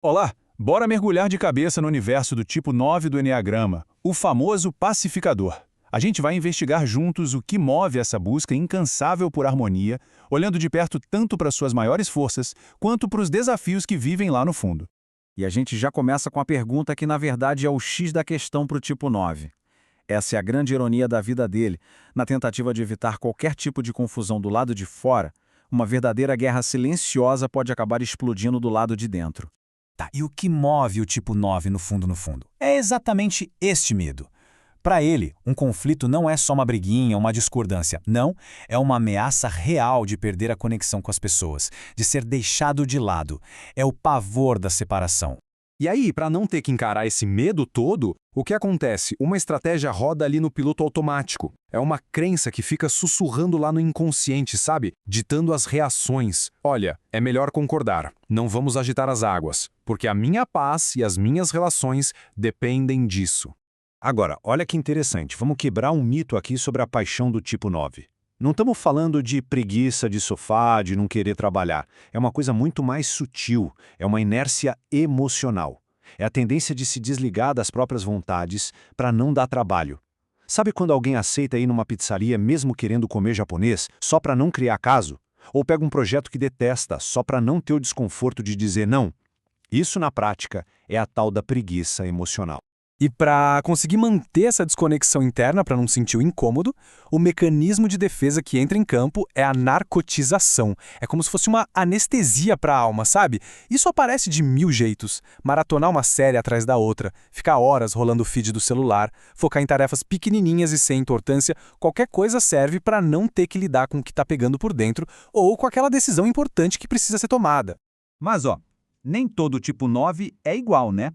Olá, bora mergulhar de cabeça no universo do tipo 9 do Eneagrama, o famoso pacificador. A gente vai investigar juntos o que move essa busca incansável por harmonia, olhando de perto tanto para suas maiores forças, quanto para os desafios que vivem lá no fundo. E a gente já começa com a pergunta que, na verdade, é o X da questão para o tipo 9. Essa é a grande ironia da vida dele. Na tentativa de evitar qualquer tipo de confusão do lado de fora, uma verdadeira guerra silenciosa pode acabar explodindo do lado de dentro. Tá, e o que move o tipo 9 no fundo no fundo? É exatamente este medo. Para ele, um conflito não é só uma briguinha, uma discordância. Não, é uma ameaça real de perder a conexão com as pessoas, de ser deixado de lado. É o pavor da separação. E aí, para não ter que encarar esse medo todo, o que acontece? Uma estratégia roda ali no piloto automático. É uma crença que fica sussurrando lá no inconsciente, sabe? Ditando as reações. Olha, é melhor concordar. Não vamos agitar as águas, porque a minha paz e as minhas relações dependem disso. Agora, olha que interessante, vamos quebrar um mito aqui sobre a paixão do tipo 9. Não estamos falando de preguiça de sofá, de não querer trabalhar. É uma coisa muito mais sutil, é uma inércia emocional. É a tendência de se desligar das próprias vontades para não dar trabalho. Sabe quando alguém aceita ir numa pizzaria mesmo querendo comer japonês, só para não criar caso? Ou pega um projeto que detesta, só para não ter o desconforto de dizer não? Isso, na prática, é a tal da preguiça emocional. E para conseguir manter essa desconexão interna, para não sentir o incômodo, o mecanismo de defesa que entra em campo é a narcotização. É como se fosse uma anestesia para a alma, sabe? Isso aparece de mil jeitos. Maratonar uma série atrás da outra, ficar horas rolando o feed do celular, focar em tarefas pequenininhas e sem importância, qualquer coisa serve para não ter que lidar com o que está pegando por dentro ou com aquela decisão importante que precisa ser tomada. Mas, nem todo tipo 9 é igual, né?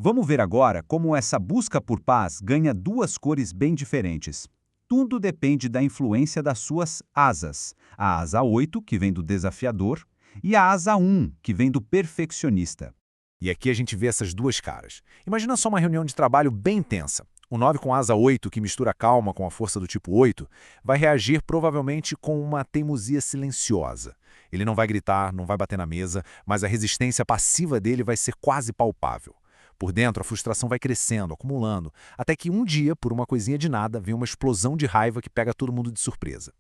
Vamos ver agora como essa busca por paz ganha duas cores bem diferentes. Tudo depende da influência das suas asas. A asa 8, que vem do desafiador, e a asa 1, que vem do perfeccionista. E aqui a gente vê essas duas caras. Imagina só uma reunião de trabalho bem intensa. O 9 com asa 8, que mistura calma com a força do tipo 8, vai reagir provavelmente com uma teimosia silenciosa. Ele não vai gritar, não vai bater na mesa, mas a resistência passiva dele vai ser quase palpável. Por dentro, a frustração vai crescendo, acumulando, até que um dia, por uma coisinha de nada, vem uma explosão de raiva que pega todo mundo de surpresa.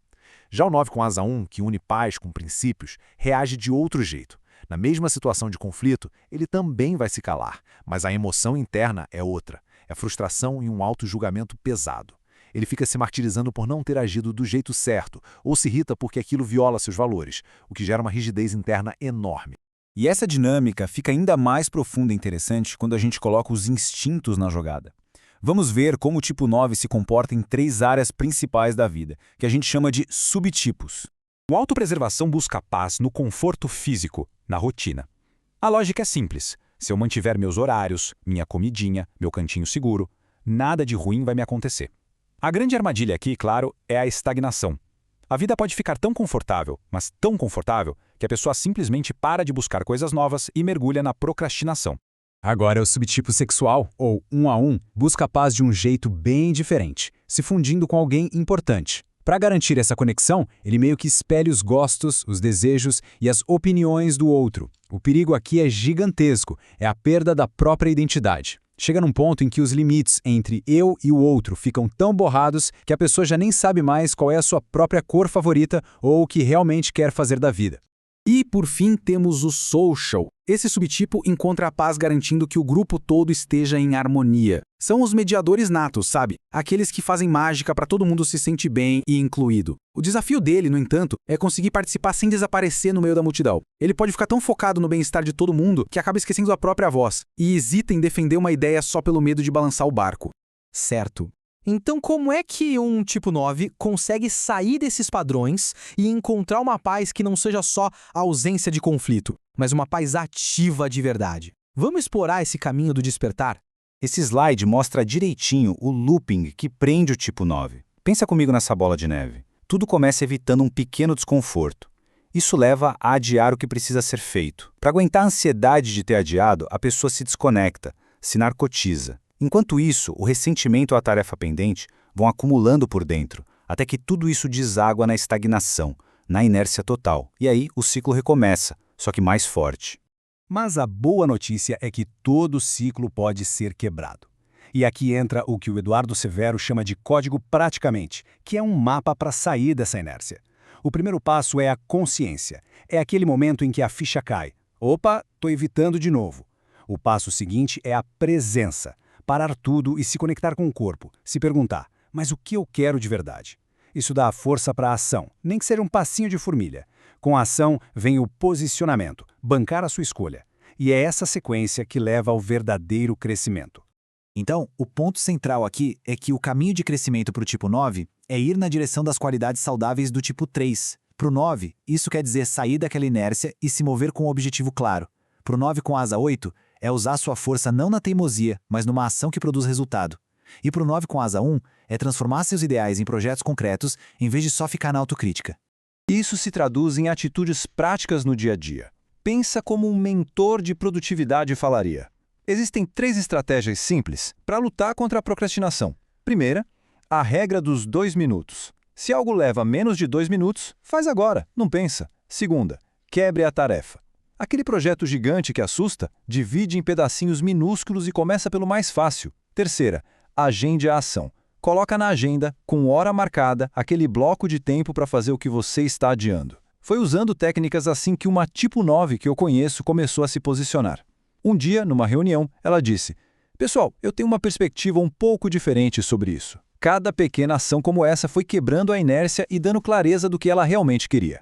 Já o 9 com asa 1, que une paz com princípios, reage de outro jeito. Na mesma situação de conflito, ele também vai se calar, mas a emoção interna é outra. É frustração e um auto-julgamento pesado. Ele fica se martirizando por não ter agido do jeito certo, ou se irrita porque aquilo viola seus valores, o que gera uma rigidez interna enorme. E essa dinâmica fica ainda mais profunda e interessante quando a gente coloca os instintos na jogada. Vamos ver como o tipo 9 se comporta em três áreas principais da vida, que a gente chama de subtipos. O autopreservação busca paz no conforto físico, na rotina. A lógica é simples. Se eu mantiver meus horários, minha comidinha, meu cantinho seguro, nada de ruim vai me acontecer. A grande armadilha aqui, claro, é a estagnação. A vida pode ficar tão confortável, mas tão confortável, que a pessoa simplesmente para de buscar coisas novas e mergulha na procrastinação. Agora, o subtipo sexual, ou 1 a 1, busca a paz de um jeito bem diferente, se fundindo com alguém importante. Para garantir essa conexão, ele meio que espelha os gostos, os desejos e as opiniões do outro. O perigo aqui é gigantesco, é a perda da própria identidade. Chega num ponto em que os limites entre eu e o outro ficam tão borrados que a pessoa já nem sabe mais qual é a sua própria cor favorita ou o que realmente quer fazer da vida. E, por fim, temos o social. Esse subtipo encontra a paz garantindo que o grupo todo esteja em harmonia. São os mediadores natos, sabe? Aqueles que fazem mágica para todo mundo se sentir bem e incluído. O desafio dele, no entanto, é conseguir participar sem desaparecer no meio da multidão. Ele pode ficar tão focado no bem-estar de todo mundo que acaba esquecendo a própria voz e hesita em defender uma ideia só pelo medo de balançar o barco. Certo. Então, como é que um tipo 9 consegue sair desses padrões e encontrar uma paz que não seja só a ausência de conflito, mas uma paz ativa de verdade? Vamos explorar esse caminho do despertar? Esse slide mostra direitinho o looping que prende o tipo 9. Pensa comigo nessa bola de neve. Tudo começa evitando um pequeno desconforto. Isso leva a adiar o que precisa ser feito. Para aguentar a ansiedade de ter adiado, a pessoa se desconecta, se narcotiza. Enquanto isso, o ressentimento ou a tarefa pendente vão acumulando por dentro, até que tudo isso deságua na estagnação, na inércia total. E aí o ciclo recomeça, só que mais forte. Mas a boa notícia é que todo ciclo pode ser quebrado. E aqui entra o que o Eduardo Severo chama de código praticamente, que é um mapa para sair dessa inércia. O primeiro passo é a consciência. É aquele momento em que a ficha cai. Opa, estou evitando de novo. O passo seguinte é a presença. Parar tudo e se conectar com o corpo. Se perguntar, mas o que eu quero de verdade? Isso dá força para a ação, nem que seja um passinho de formiga. Com a ação vem o posicionamento, bancar a sua escolha. E é essa sequência que leva ao verdadeiro crescimento. Então, o ponto central aqui é que o caminho de crescimento para o tipo 9 é ir na direção das qualidades saudáveis do tipo 3. Para o 9, isso quer dizer sair daquela inércia e se mover com um objetivo claro. Para o 9 com asa 8, é usar sua força não na teimosia, mas numa ação que produz resultado. E para o 9 com asa 1, é transformar seus ideais em projetos concretos em vez de só ficar na autocrítica. Isso se traduz em atitudes práticas no dia a dia. Pensa como um mentor de produtividade falaria. Existem 3 estratégias simples para lutar contra a procrastinação. Primeira, a regra dos 2 minutos. Se algo leva menos de 2 minutos, faz agora, não pensa. Segunda, quebre a tarefa. Aquele projeto gigante que assusta, divide em pedacinhos minúsculos e começa pelo mais fácil. Terceira, agende a ação. Coloca na agenda, com hora marcada, aquele bloco de tempo para fazer o que você está adiando. Foi usando técnicas assim que uma tipo 9 que eu conheço começou a se posicionar. Um dia, numa reunião, ela disse: "Pessoal, eu tenho uma perspectiva um pouco diferente sobre isso." Cada pequena ação como essa foi quebrando a inércia e dando clareza do que ela realmente queria.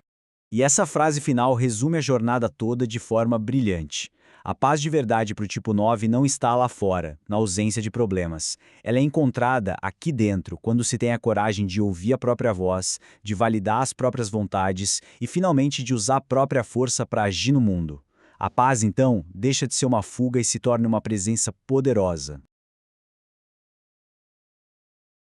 E essa frase final resume a jornada toda de forma brilhante. A paz de verdade para o tipo 9 não está lá fora, na ausência de problemas. Ela é encontrada aqui dentro, quando se tem a coragem de ouvir a própria voz, de validar as próprias vontades e, finalmente, de usar a própria força para agir no mundo. A paz, então, deixa de ser uma fuga e se torna uma presença poderosa.